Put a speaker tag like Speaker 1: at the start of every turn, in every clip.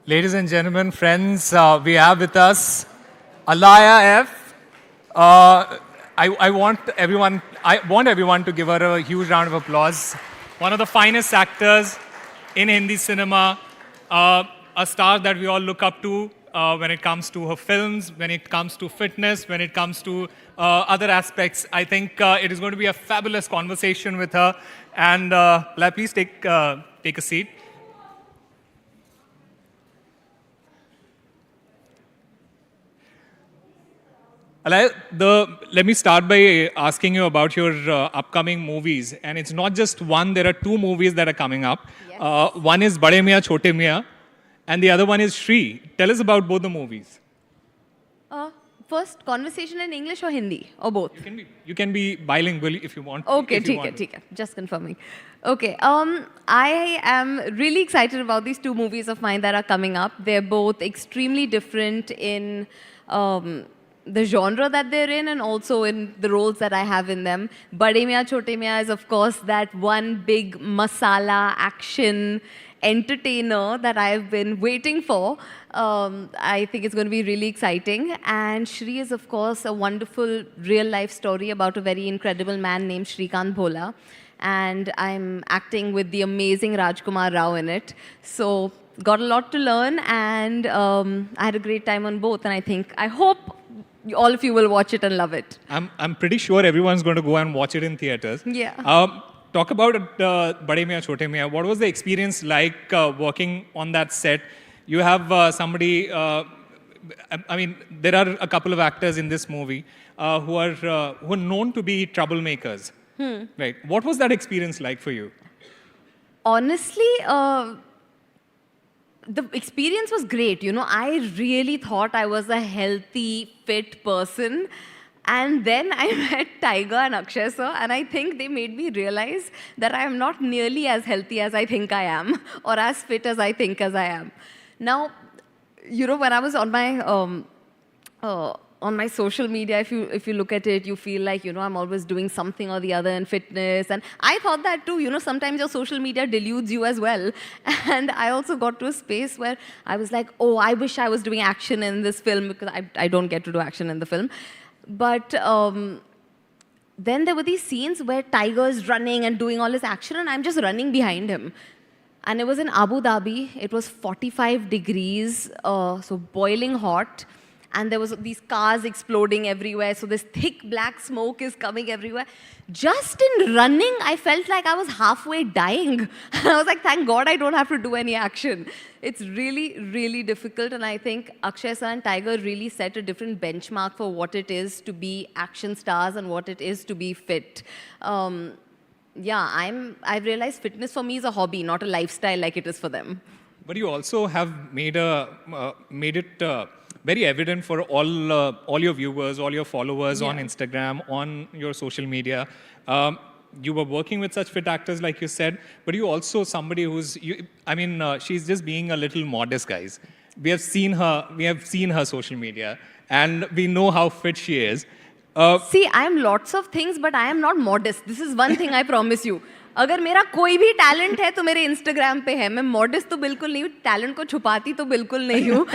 Speaker 1: Ladies and gentlemen, friends, we have with us Alaya F. I want everyone to give her a huge round of applause. One of the finest actors in Hindi cinema, a star that we all look up to when it comes to her films, when it comes to fitness, when it comes to other aspects. I think it is going to be a fabulous conversation with her. And Alaya, please take a seat. Alaya, let me start by asking you about your upcoming movies. And it's not just one, there are two movies that are coming up.
Speaker 2: Yes.
Speaker 1: One is Bade Miyan Chote Miyan, and the other one is Shri. Tell us about both the movies.
Speaker 2: First, conversation in English or Hindi or both?
Speaker 1: You can be bilingual if you want.
Speaker 2: Okay,
Speaker 1: if you
Speaker 2: ठीक है,
Speaker 1: want.
Speaker 2: ठीक है. Just confirming. Okay. I am really excited about these two movies of mine that are coming up. They're both extremely different in the genre that they're in and also in the roles that I have in them. Bade Miyan Chote Miyan is, of course, that one big masala action entertainer that I've been waiting for. I think it's going to be really exciting. And Shri is, of course, a wonderful real-life story about a very incredible man named Shrikant Bhola. And I'm acting with the amazing Rajkumar Rao in it. So got a lot to learn, and I had a great time on both. And I hope all of you will watch it and love it.
Speaker 1: I'm pretty sure everyone's going to go and watch it in theaters.
Speaker 2: Yeah.
Speaker 1: Talk about Bade Miyan Chote Miyan. What was the experience like working on that set? You have somebody, I mean, there are a couple of actors in this movie who are known to be troublemakers. Right. What was that experience like for you?
Speaker 2: Honestly, the experience was great. You know, I really thought I was a healthy, fit person. And then I met Tiger and Akshay sir, and I think they made me realize that I am not nearly as healthy as I think I am, or as fit as I think as I am. Now, you know, when I was on my social media, if you look at it, you feel like, you know, I'm always doing something or the other in fitness. And I thought that too, you know, sometimes your social media deludes you as well. And I also got to a space where I was like, oh, I wish I was doing action in this film, because I don't get to do action in the film. But then there were these scenes where Tiger's running and doing all his action, and I'm just running behind him. And it was in Abu Dhabi. It was 45 degrees, so boiling hot. And there was these cars exploding everywhere. So this thick black smoke is coming everywhere. Just in running, I felt like I was halfway dying. And I was like, thank God I don't have to do any action. It's really, really difficult. And I think Akshay sir and Tiger really set a different benchmark for what it is to be action stars and what it is to be fit. Yeah, I've realized fitness for me is a hobby, not a lifestyle like it is for them.
Speaker 1: But you also have made it very evident for all your viewers, all your followers on Instagram, on your social media. You were working with such fit actors, like you said, but you also somebody who's, she's just being a little modest, guys. We have seen her social media, and we know how fit she is.
Speaker 2: See, I am lots of things, but I am not modest. This is one thing I promise you. अगर मेरा कोई भी talent है तो मेरे Instagram पे है. मैं मॉडेस्ट तो बिल्कुल नहीं हूँ, टैलेंट को छुपाती तो बिल्कुल नहीं हूँ.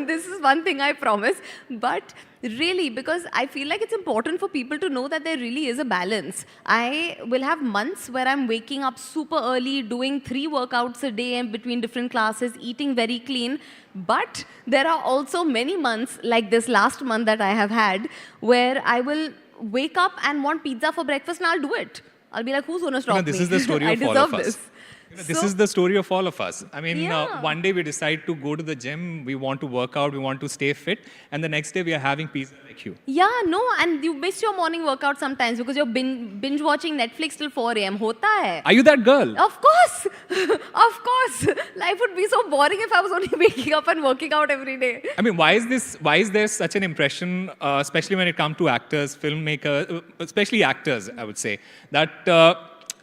Speaker 2: This is one thing I promise. But really, because I feel like it's important for people to know that there really is a balance. I will have months where I'm waking up super early, doing 3 workouts a day in between different classes, eating very clean. But there are also many months, like this last month that I have had, where I will wake up and want pizza for breakfast, and I'll do it. I'll be like, who's going to stop me?
Speaker 1: This is the story
Speaker 2: I
Speaker 1: of all
Speaker 2: deserve
Speaker 1: of us.
Speaker 2: this.
Speaker 1: This is the story of all of us. I mean,
Speaker 2: Yeah.
Speaker 1: one day we decide to go to the gym, we want to work out, we want to stay fit, and the next day we are having pizza like you.
Speaker 2: Yeah, no, and you miss your morning workout sometimes because you're binge watching Netflix till 4 a.m. Hota hai.
Speaker 1: Are you that girl?
Speaker 2: Of course. Of course. Life would be so boring if I was only waking up and working out every day.
Speaker 1: I mean, why is there such an impression, especially when it comes to actors, filmmakers, especially actors, I would say, that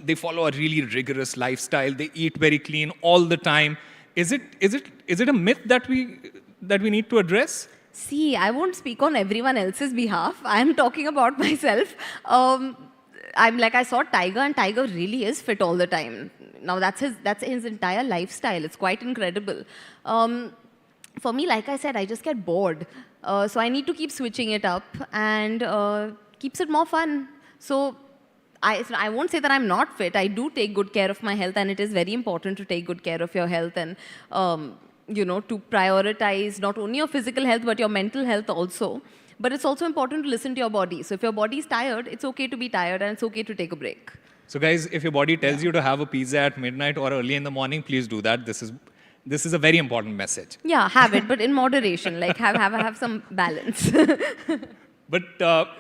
Speaker 1: they follow a really rigorous lifestyle. They eat very clean all the time. Is it a myth that we need to address?
Speaker 2: See, I won't speak on everyone else's behalf. I am talking about myself. I saw Tiger, and Tiger really is fit all the time. Now that's his entire lifestyle. It's quite incredible. for me, like I said, I just get bored. So I need to keep switching it up and keeps it more fun. So I won't say that I'm not fit. I do take good care of my health, and it is very important to take good care of your health and, to prioritize not only your physical health, but your mental health also. But it's also important to listen to your body. So if your body is tired, it's okay to be tired, and it's okay to take a break.
Speaker 1: So guys, if your body tells you to have a pizza at midnight or early in the morning, please do that. This is a very important message.
Speaker 2: Yeah, have it, but in moderation. Like have some balance.
Speaker 1: But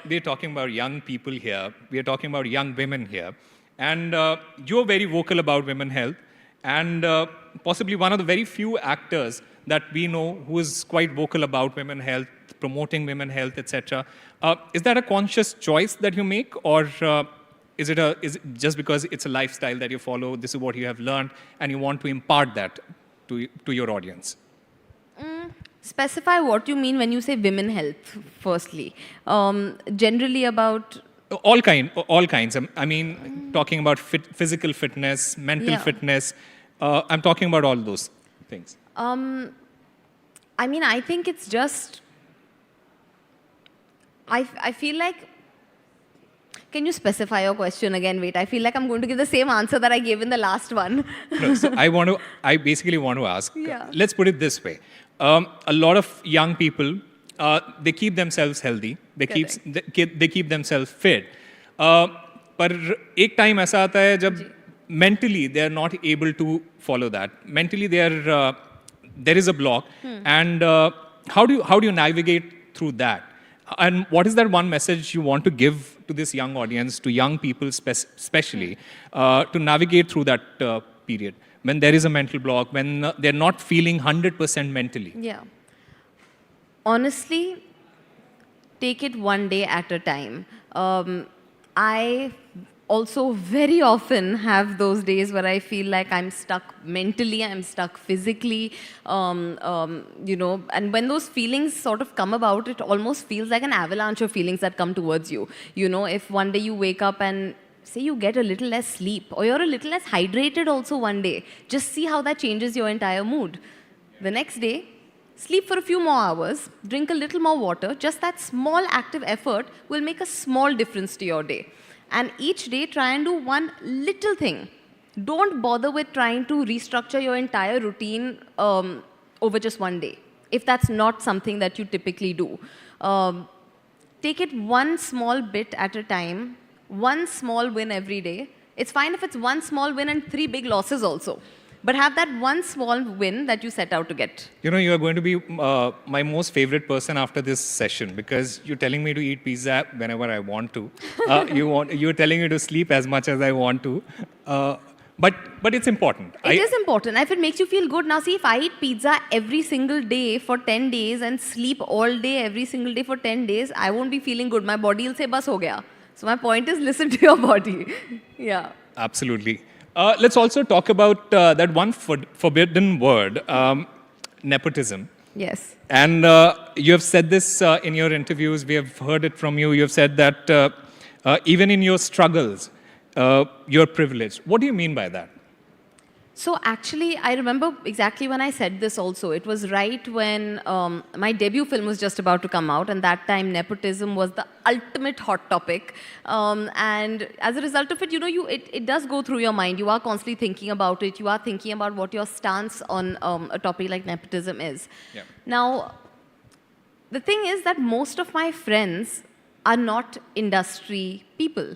Speaker 1: we're talking about young people here. We are talking about young women here. And you're very vocal about women's health. And possibly one of the very few actors that we know who is quite vocal about women's health, promoting women's health, etc. Is that a conscious choice that you make? Or is it just because it's a lifestyle that you follow, this is what you have learned, and you want to impart that to your audience?
Speaker 2: Specify what you mean when you say women health, firstly. Generally about...
Speaker 1: All kinds. I mean, talking about physical fitness, mental fitness. I'm talking about all those things.
Speaker 2: I mean, I think it's just... I feel like... Can you specify your question again? Wait, I feel like I'm going to give the same answer that I gave in the last one.
Speaker 1: No, so I basically want to ask,
Speaker 2: Yeah.
Speaker 1: Let's put it this way. A lot of young people, they keep themselves healthy. They keep themselves fit. पर एक time ऐसा आता है जब mentally they are not able to follow that. Mentally there is a block. And how do you navigate through that? And what is that one message you want to give to this young audience, to young people especially, to navigate through that period when there is a mental block, when they're not feeling 100% mentally?
Speaker 2: Yeah. Honestly, take it one day at a time. I also very often have those days where I feel like I'm stuck mentally, I'm stuck physically, and when those feelings sort of come about, it almost feels like an avalanche of feelings that come towards you. You know, if one day you wake up and say you get a little less sleep, or you're a little less hydrated also one day, just see how that changes your entire mood. The next day, sleep for a few more hours, drink a little more water, just that small active effort will make a small difference to your day. And each day, try and do one little thing. Don't bother with trying to restructure your entire routine over just one day, if that's not something that you typically do. Take it one small bit at a time, one small win every day. It's fine if it's one small win and 3 big losses also. But have that one small win that you set out to get.
Speaker 1: You know, you are going to be my most favorite person after this session because you're telling me to eat pizza whenever I want to. You're telling me to sleep as much as I want to. But it's important.
Speaker 2: It is important. If it makes you feel good. Now see, if I eat pizza every single day for 10 days and sleep all day every single day for 10 days, I won't be feeling good. My body will say, bas ho gaya. So my point is, listen to your body. Yeah.
Speaker 1: Absolutely. Let's also talk about that one forbidden word, nepotism.
Speaker 2: Yes.
Speaker 1: And you have said this in your interviews. We have heard it from you. You have said that even in your struggles, you're privileged. What do you mean by that?
Speaker 2: So actually, I remember exactly when I said this also. It was right when my debut film was just about to come out, and that time nepotism was the ultimate hot topic. And as a result of it, you know, it does go through your mind. You are constantly thinking about it. You are thinking about what your stance on a topic like nepotism is.
Speaker 1: Yeah.
Speaker 2: Now, the thing is that most of my friends are not industry people.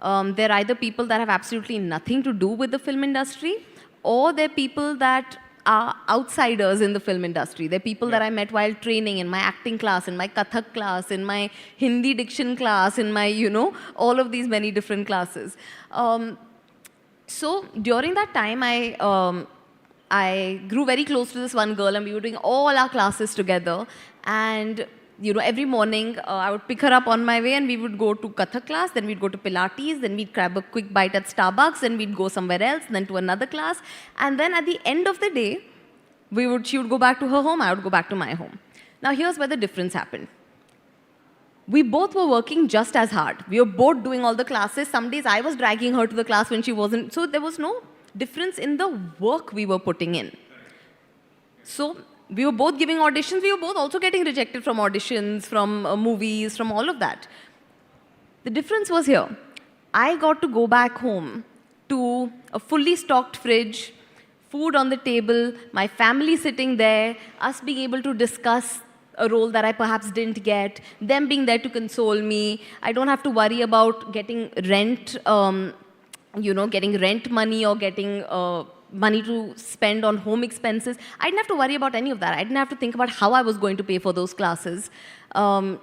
Speaker 2: They're either people that have absolutely nothing to do with the film industry, or they're people that are outsiders in the film industry. They're people that I met while training in my acting class, in my Kathak class, in my Hindi diction class, in my, all of these many different classes. So during that time, I grew very close to this one girl, and we were doing all our classes together. And every morning I would pick her up on my way, and we would go to Kathak class, then we'd go to Pilates, then we'd grab a quick bite at Starbucks, then we'd go somewhere else, then to another class. And then at the end of the day, she would go back to her home, I would go back to my home. Now here's where the difference happened. We both were working just as hard. We were both doing all the classes. Some days I was dragging her to the class when she wasn't. So there was no difference in the work we were putting in. So we were both giving auditions. We were both also getting rejected from auditions, from movies, from all of that. The difference was here. I got to go back home to a fully stocked fridge, food on the table, my family sitting there, us being able to discuss a role that I perhaps didn't get, them being there to console me. I don't have to worry about getting rent, getting rent money or getting money to spend on home expenses. I didn't have to worry about any of that. I didn't have to think about how I was going to pay for those classes. And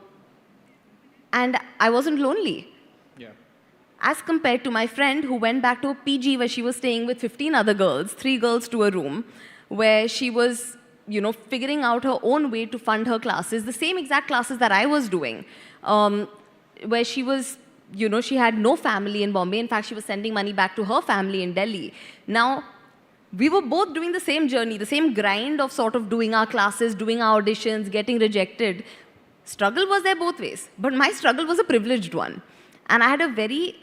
Speaker 2: I wasn't lonely.
Speaker 1: Yeah.
Speaker 2: As compared to my friend who went back to a PG where she was staying with 15 other girls, 3 girls to a room, where she was, figuring out her own way to fund her classes, the same exact classes that I was doing, where she was, she had no family in Bombay. In fact, she was sending money back to her family in Delhi. Now, we were both doing the same journey, the same grind of sort of doing our classes, doing our auditions, getting rejected. Struggle was there both ways, but my struggle was a privileged one. And I had a very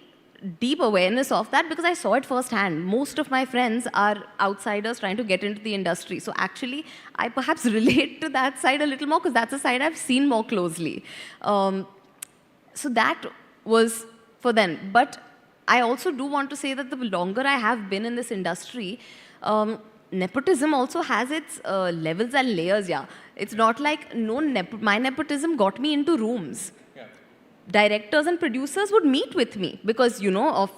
Speaker 2: deep awareness of that because I saw it firsthand. Most of my friends are outsiders trying to get into the industry. So actually, I perhaps relate to that side a little more because that's a side I've seen more closely. So that was for them. But I also do want to say that the longer I have been in this industry, nepotism also has its levels and layers, yeah. It's not like my nepotism got me into rooms. Yeah. Directors and producers would meet with me because, of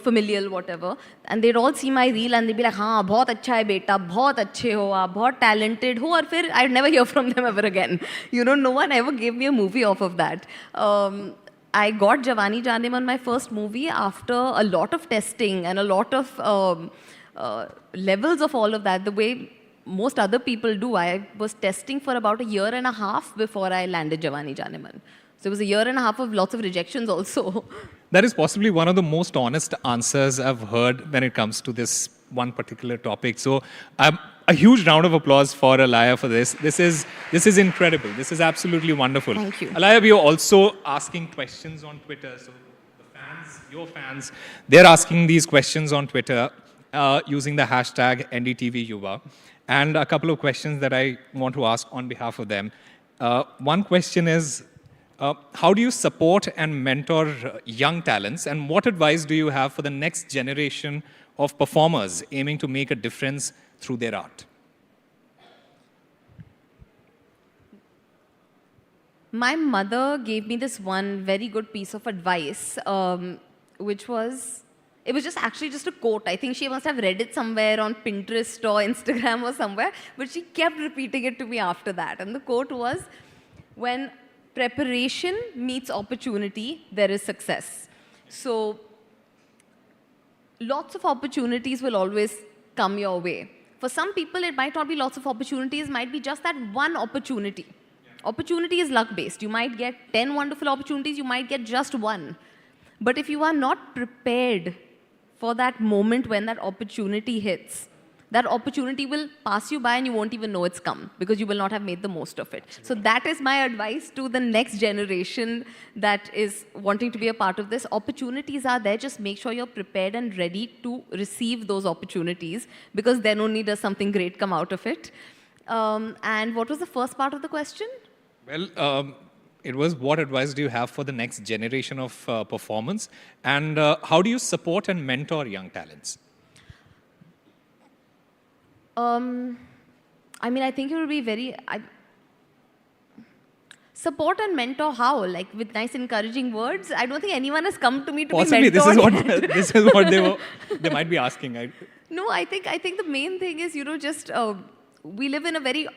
Speaker 2: familial whatever, and they'd all see my reel and they'd be like, हाँ, बहुत अच्छा है बेटा, बहुत अच्छे हो आप, बहुत talented हो, और फिर I'd never hear from them ever again. No one ever gave me a movie off of that. I got Jawani Jane Man, my first movie, after a lot of testing and a lot of levels of all of that, the way most other people do. I was testing for about 1.5 years before I landed Jawani Jane Man. So it was 1.5 years of lots of rejections also.
Speaker 1: That is possibly one of the most honest answers I've heard when it comes to this one particular topic. So a huge round of applause for Alaya for this. This is incredible. This is absolutely wonderful.
Speaker 2: Thank you.
Speaker 1: Alaya, we are also asking questions on Twitter. So the fans, your fans, they're asking these questions on Twitter using the hashtag NDTV Yuva. And a couple of questions that I want to ask on behalf of them. One question is, how do you support and mentor young talents? And what advice do you have for the next generation of performers aiming to make a difference through their art?
Speaker 2: My mother gave me this one very good piece of advice, which was, it was actually just a quote. I think she must have read it somewhere on Pinterest or Instagram or somewhere, but she kept repeating it to me after that. And the quote was, when preparation meets opportunity, there is success. So lots of opportunities will always come your way. For some people, it might not be lots of opportunities, might be just that one opportunity. Opportunity is luck-based. You might get 10 wonderful opportunities, you might get just one. But if you are not prepared for that moment when that opportunity hits, that opportunity will pass you by and you won't even know it's come because you will not have made the most of it. So that is my advice to the next generation that is wanting to be a part of this. Opportunities are there. Just make sure you're prepared and ready to receive those opportunities because then only does something great come out of it. And what was the first part of the question?
Speaker 1: Well, it was, what advice do you have for the next generation of performance? And how do you support and mentor young talents?
Speaker 2: I think it will be very... support and mentor how? Like with nice encouraging words? I don't think anyone has come to me to
Speaker 1: Possibly,
Speaker 2: be mentored.
Speaker 1: this is what they might be asking.
Speaker 2: No, I think the main thing is, just we live in a very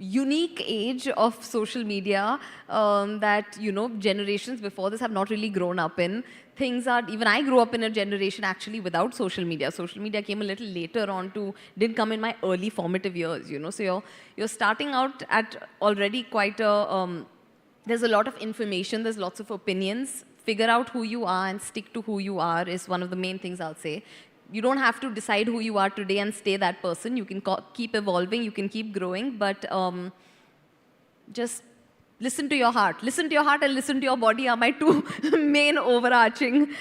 Speaker 2: unique age of social media that, generations before this have not really grown up in. Even I grew up in a generation actually without social media. Social media came a little later on didn't come in my early formative years, So you're starting out at already quite there's a lot of information, there's lots of opinions. Figure out who you are and stick to who you are is one of the main things I'll say. You don't have to decide who you are today and stay that person. You can keep evolving, you can keep growing, but just listen to your heart. Listen to your heart and listen to your body are my two main overarching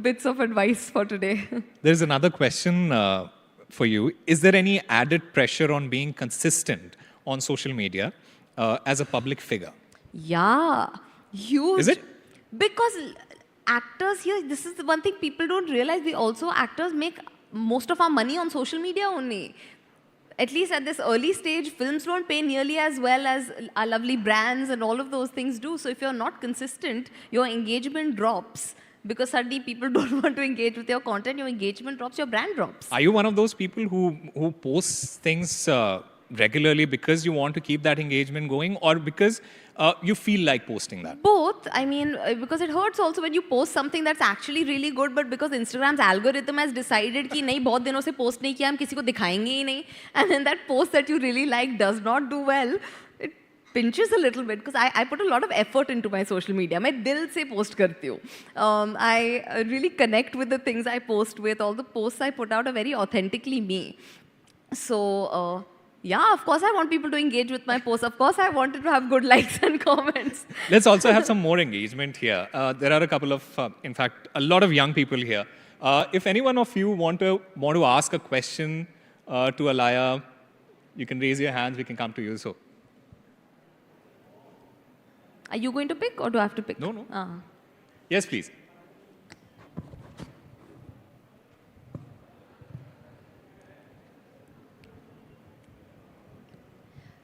Speaker 2: bits of advice for today.
Speaker 1: There's another question for you. Is there any added pressure on being consistent on social media as a public figure?
Speaker 2: Yeah, huge.
Speaker 1: Is it?
Speaker 2: Because actors here, this is the one thing people don't realize. We also, actors make most of our money on social media only. At least at this early stage, films don't pay nearly as well as our lovely brands and all of those things do. So if you're not consistent, your engagement drops. Because suddenly people don't want to engage with your content, your engagement drops, your brand drops.
Speaker 1: Are you one of those people who posts things regularly because you want to keep that engagement going, or because you feel like posting that?
Speaker 2: Both. I mean, because it hurts also when you post something that's actually really good, but because Instagram's algorithm has decided कि नहीं बहुत दिनों से post नहीं किया हम किसी को दिखाएंगे ही नहीं, and then that post that you really like does not do well, it pinches a little bit because I put a lot of effort into my social media. मैं दिल से post करती हूँ. I really connect with the things I post with. All the posts I put out are very authentically me. So. Yeah, of course I want people to engage with my posts. Of course I wanted to have good likes and comments.
Speaker 1: Let's also have some more engagement here. There are a couple of, in fact, a lot of young people here. If any one of you want to ask a question to Alaya, you can raise your hands. We can come to you. So,
Speaker 2: are you going to pick or do I have to pick?
Speaker 1: No. Yes, please.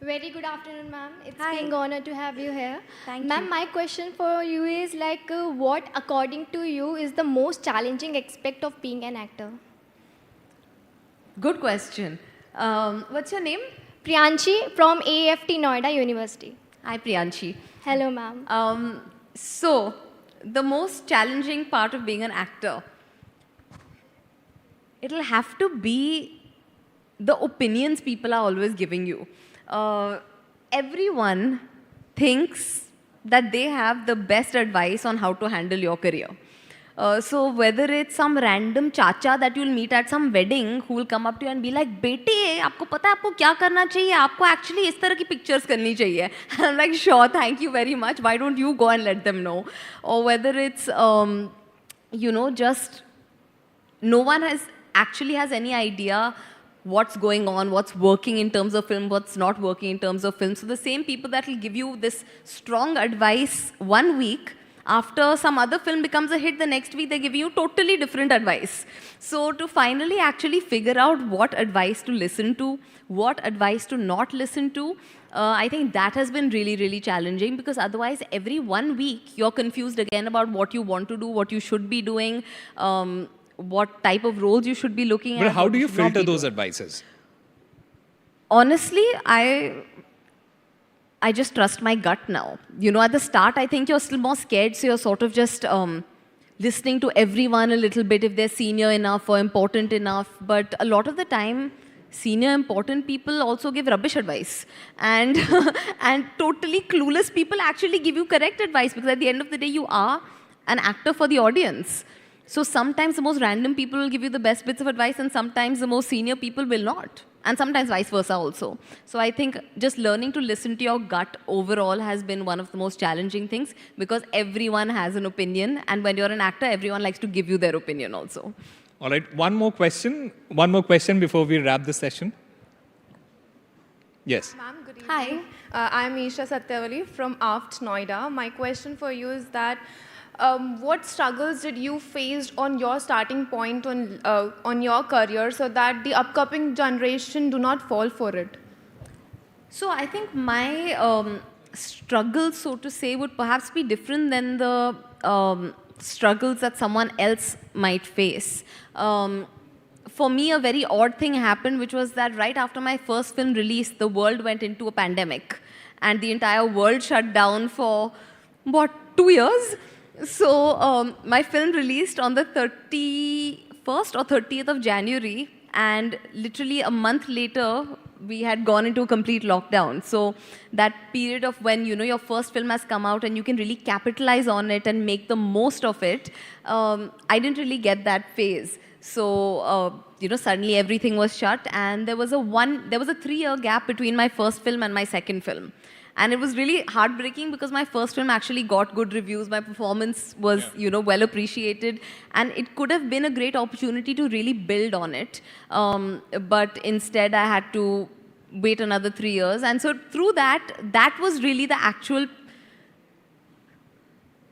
Speaker 3: Very good afternoon, ma'am. It's
Speaker 2: Hi.
Speaker 3: being honored to have you here.
Speaker 2: Thank you.
Speaker 3: Ma'am, my question for you is like, what, according to you, is the most challenging aspect of being an actor?
Speaker 2: Good question. What's your name?
Speaker 3: Priyanshi from AFT Noida University.
Speaker 2: Hi, Priyanshi.
Speaker 3: Hello, ma'am.
Speaker 2: So, the most challenging part of being an actor, it'll have to be the opinions people are always giving you. Everyone thinks that they have the best advice on how to handle your career. So whether it's some random chacha that you'll meet at some wedding who will come up to you and be like, बेटे आपको पता है आपको क्या करना चाहिए आपको actually इस तरह की pictures करनी चाहिए. I'm like, sure, thank you very much. Why don't you go and let them know? Or whether it's just no one has any idea what's going on, what's working in terms of film, what's not working in terms of film. So the same people that will give you this strong advice one week, after some other film becomes a hit, the next week they give you totally different advice. So to finally actually figure out what advice to listen to, what advice to not listen to, I think that has been really, really challenging because otherwise every 1 week you're confused again about what you want to do, what you should be doing, what type of roles you should be looking at.
Speaker 1: But how do you filter those advices?
Speaker 2: Honestly, I just trust my gut now. At the start, I think you're still more scared, so you're sort of just listening to everyone a little bit if they're senior enough or important enough. But a lot of the time, senior important people also give rubbish advice. And, and totally clueless people actually give you correct advice because at the end of the day, you are an actor for the audience. So sometimes the most random people will give you the best bits of advice and sometimes the most senior people will not. And sometimes vice versa also. So I think just learning to listen to your gut overall has been one of the most challenging things because everyone has an opinion and when you're an actor, everyone likes to give you their opinion also.
Speaker 1: All right, one more question before we wrap the session. Yes.
Speaker 4: Ma'am, good evening.
Speaker 2: Hi.
Speaker 4: I'm Isha Satyavali from AFT Noida. My question for you is that what struggles did you face on your starting point on your career so that the upcoming generation do not fall for it?
Speaker 2: So I think my struggles, so to say, would perhaps be different than the struggles that someone else might face. For me, a very odd thing happened, which was that right after my first film release, the world went into a pandemic. And the entire world shut down for, 2 years? So my film released on the 31st or 30th of January, and literally a month later, we had gone into a complete lockdown. So that period of when your first film has come out and you can really capitalize on it and make the most of it, I didn't really get that phase. So suddenly everything was shut, and there was a 3-year gap between my first film and my second film. And it was really heartbreaking because my first film actually got good reviews. My performance was, well appreciated. And it could have been a great opportunity to really build on it. But instead, I had to wait another 3 years. And so through that was really the actual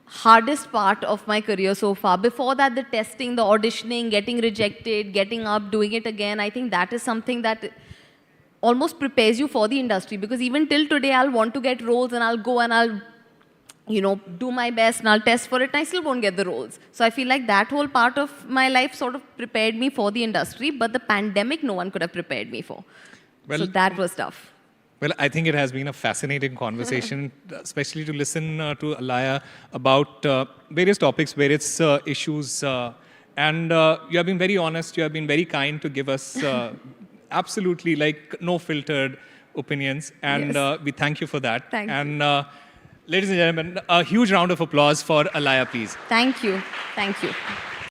Speaker 2: hardest part of my career so far. Before that, the testing, the auditioning, getting rejected, getting up, doing it again, I think that is something that almost prepares you for the industry, because even till today, I'll want to get roles and I'll go and I'll, do my best and I'll test for it and I still won't get the roles. So I feel like that whole part of my life sort of prepared me for the industry, but the pandemic, no one could have prepared me for. So that was tough.
Speaker 1: Well, I think it has been a fascinating conversation, especially to listen to Alaya about various topics, various issues. And you have been very honest, you have been very kind to give us absolutely no filtered opinions. And we thank you for that.
Speaker 2: Thank you.
Speaker 1: And ladies and gentlemen, a huge round of applause for Alaya, please.
Speaker 2: Thank you. Thank you.